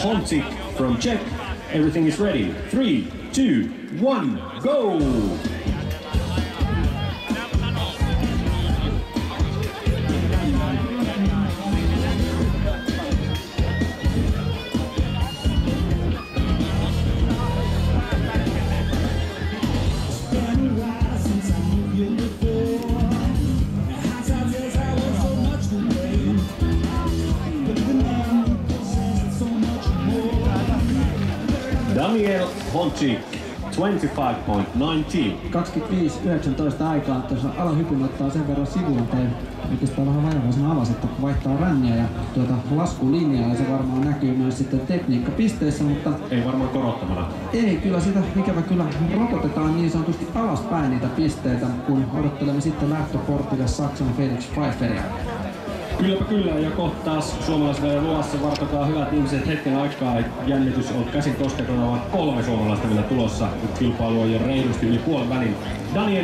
Honzik from Czech. Everything is ready. 3, 2, 1, go! Daniel Honzik, 25.19. 25.19 aikaa. Tuossa alahypyn ottaa sen verran sivuun tai oikeastaan vähän vajavaisena alas, että vaihtaa ränniä ja laskulinjaa ja se varmaan näkyy myös sitten tekniikkapisteissä, mutta ei varmaan korottamana. Ei, kyllä sitä ikävä kyllä rokotetaan niin sanotusti alaspäin niitä pisteitä, kun odottelemme sitten lähtöportille Saksan Felix Pfeifferia. Kylläpä kyllä, ja kohta taas suomalaisilla luvassa, vartokaa hyvät ihmiset hetken aikaa, jännitys on käsin koskettuna, vaan 3 suomalaista vielä tulossa, kilpailu on jo reilusti yli puolen välin. Daniel